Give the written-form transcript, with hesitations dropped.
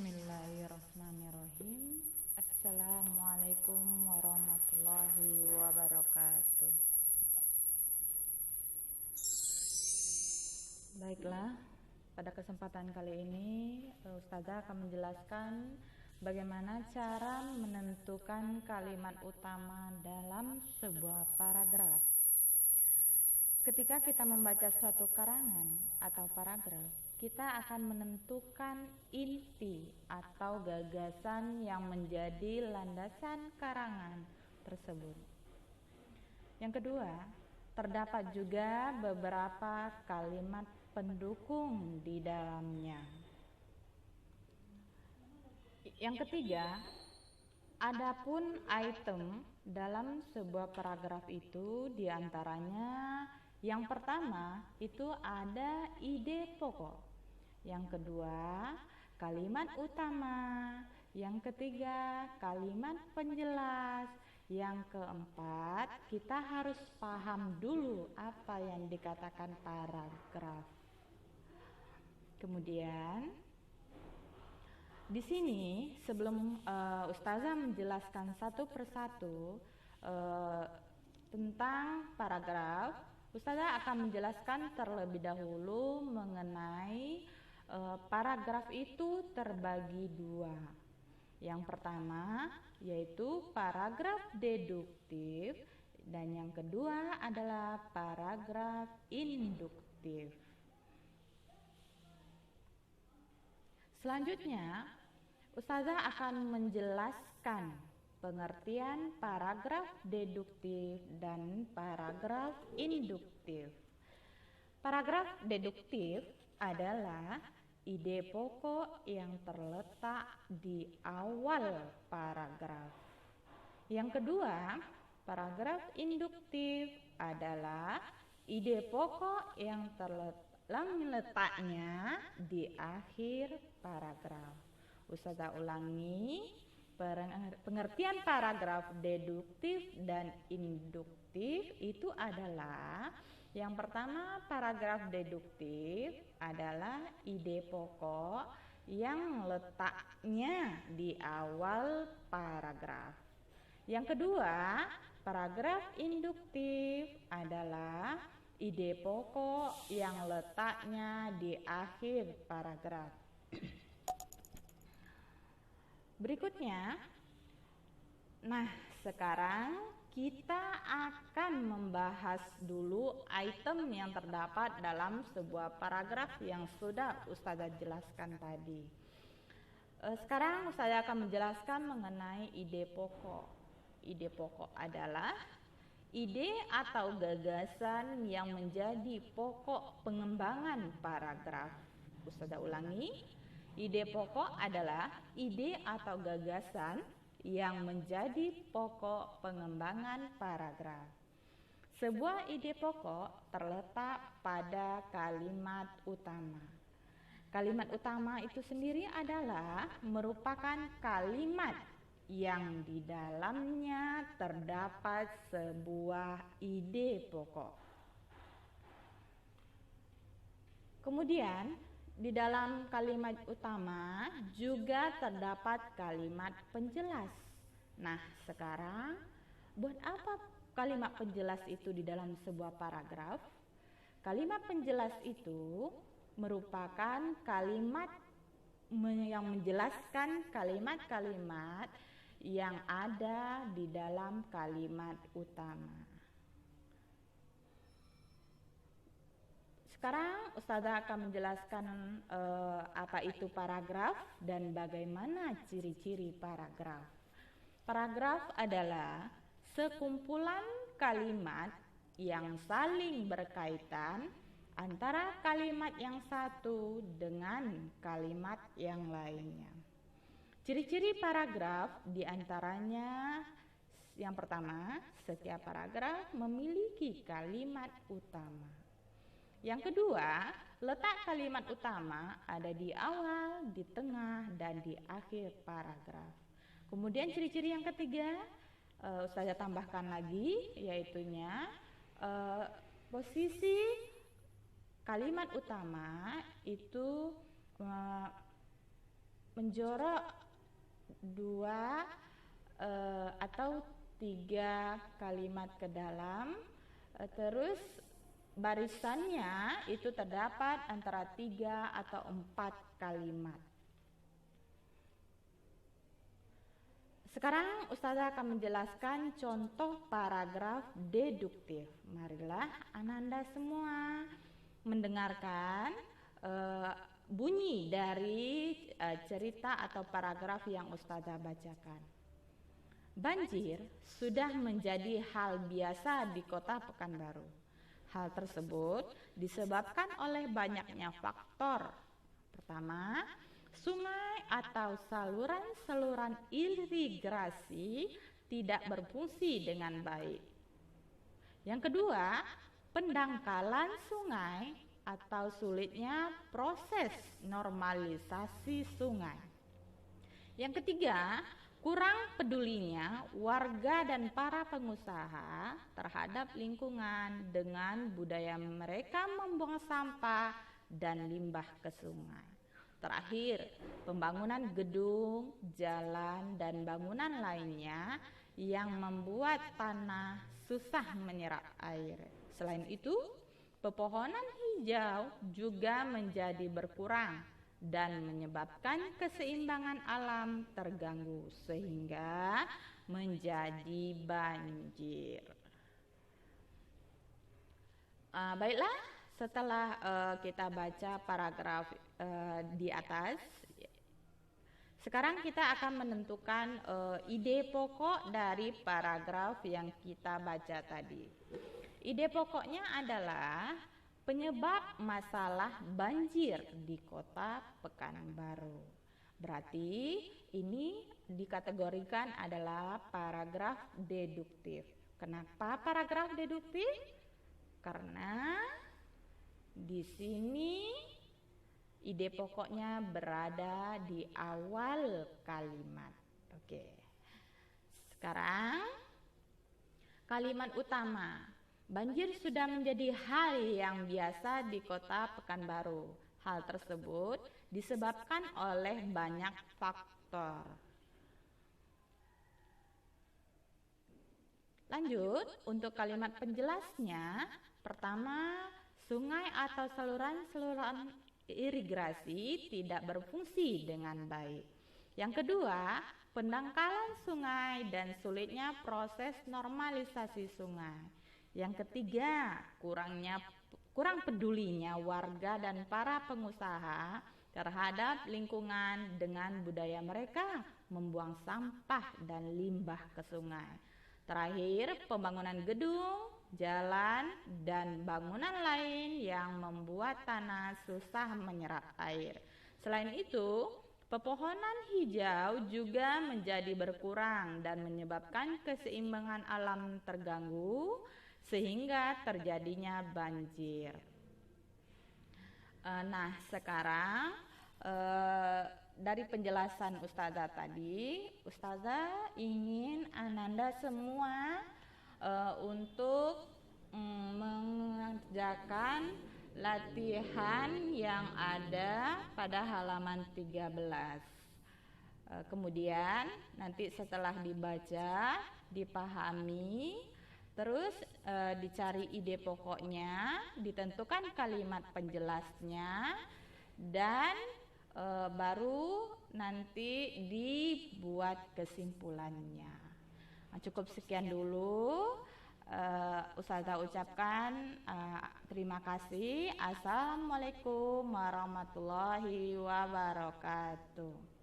Bismillahirrahmanirrahim. Assalamualaikum warahmatullahi wabarakatuh. Baiklah, pada kesempatan kali ini Ustazah akan menjelaskan bagaimana cara menentukan kalimat utama dalam sebuah paragraf. Ketika kita membaca suatu karangan atau paragraf, kita akan menentukan inti atau gagasan yang menjadi landasan karangan tersebut. Yang kedua, terdapat juga beberapa kalimat pendukung di dalamnya. Yang ketiga, adapun item dalam sebuah paragraf itu diantaranya yang pertama itu ada ide pokok. Yang kedua, kalimat utama. Yang ketiga, kalimat penjelas. Yang keempat, kita harus paham dulu apa yang dikatakan paragraf. Kemudian, di sini sebelum Ustazah menjelaskan satu persatu tentang paragraf, Ustazah akan menjelaskan terlebih dahulu mengenai paragraf itu terbagi dua. Yang pertama yaitu paragraf deduktif dan yang kedua adalah paragraf induktif. Selanjutnya, Ustazah akan menjelaskan pengertian paragraf deduktif dan paragraf induktif. Paragraf deduktif adalah ide pokok yang terletak di awal paragraf. Yang kedua, paragraf induktif adalah ide pokok yang letaknya di akhir paragraf. Ustazah ulangi, pengertian paragraf deduktif dan induktif itu adalah yang pertama, paragraf deduktif adalah ide pokok yang letaknya di awal paragraf. Yang kedua, paragraf induktif adalah ide pokok yang letaknya di akhir paragraf. Berikutnya, sekarang kita akan membahas dulu item yang terdapat dalam sebuah paragraf yang sudah Ustazah jelaskan tadi. Sekarang Ustazah akan menjelaskan mengenai ide pokok. Ide pokok adalah ide atau gagasan yang menjadi pokok pengembangan paragraf. Ustazah ulangi, ide pokok adalah ide atau gagasan yang menjadi pokok pengembangan paragraf. Sebuah ide pokok terletak pada kalimat utama. Kalimat utama itu sendiri adalah merupakan kalimat yang di dalamnya terdapat sebuah ide pokok. Kemudian, di dalam kalimat utama juga terdapat kalimat penjelas. Sekarang buat apa kalimat penjelas itu di dalam sebuah paragraf? Kalimat penjelas itu merupakan kalimat yang menjelaskan kalimat-kalimat yang ada di dalam kalimat utama. Sekarang Ustazah akan menjelaskan apa itu paragraf dan bagaimana ciri-ciri paragraf. Paragraf adalah sekumpulan kalimat yang saling berkaitan antara kalimat yang satu dengan kalimat yang lainnya. Ciri-ciri paragraf diantaranya yang pertama, setiap paragraf memiliki kalimat utama. Yang kedua, letak kalimat utama ada di awal, di tengah, dan di akhir paragraf. Kemudian ciri-ciri yang ketiga, Ustazah tambahkan lagi, yaitunya posisi kalimat utama itu menjorok 2 atau 3 kalimat ke dalam, terus barisannya itu terdapat antara 3 atau 4 kalimat. Sekarang Ustazah akan menjelaskan contoh paragraf deduktif. Marilah Ananda semua mendengarkan bunyi dari cerita atau paragraf yang Ustazah bacakan. Banjir sudah menjadi hal biasa di Kota Pekanbaru. Hal tersebut disebabkan oleh banyaknya faktor. Pertama, sungai atau saluran-saluran irigasi tidak berfungsi dengan baik. Yang kedua, pendangkalan sungai atau sulitnya proses normalisasi sungai. Yang ketiga, kurang pedulinya warga dan para pengusaha terhadap lingkungan dengan budaya mereka membuang sampah dan limbah ke sungai. Terakhir, pembangunan gedung, jalan, dan bangunan lainnya yang membuat tanah susah menyerap air. Selain itu, pepohonan hijau juga menjadi berkurang dan menyebabkan keseimbangan alam terganggu sehingga menjadi banjir. Baiklah, setelah kita baca paragraf di atas, sekarang kita akan menentukan ide pokok dari paragraf yang kita baca tadi. Ide pokoknya adalah penyebab masalah banjir di Kota Pekanbaru. Berarti ini dikategorikan adalah paragraf deduktif. Kenapa paragraf deduktif? Karena di sini ide pokoknya berada di awal kalimat. Oke. Sekarang kalimat utama. Banjir sudah menjadi hal yang biasa di Kota Pekanbaru. Hal tersebut disebabkan oleh banyak faktor. Lanjut, untuk kalimat penjelasnya, pertama, sungai atau saluran-saluran irigasi tidak berfungsi dengan baik. Yang kedua, pendangkalan sungai dan sulitnya proses normalisasi sungai. Yang ketiga, kurang pedulinya warga dan para pengusaha terhadap lingkungan dengan budaya mereka membuang sampah dan limbah ke sungai. Terakhir, pembangunan gedung, jalan, dan bangunan lain yang membuat tanah susah menyerap air. Selain itu, pepohonan hijau juga menjadi berkurang dan menyebabkan keseimbangan alam terganggu sehingga terjadinya banjir. Nah, sekarang dari penjelasan Ustazah tadi, Ustazah ingin Ananda semua untuk mengerjakan latihan yang ada pada halaman 13. Kemudian nanti setelah dibaca, dipahami, terus dicari ide pokoknya, ditentukan kalimat penjelasnya, dan baru nanti dibuat kesimpulannya. Nah, cukup sekian dulu. Ustazah ucapkan terima kasih. Assalamualaikum warahmatullahi wabarakatuh.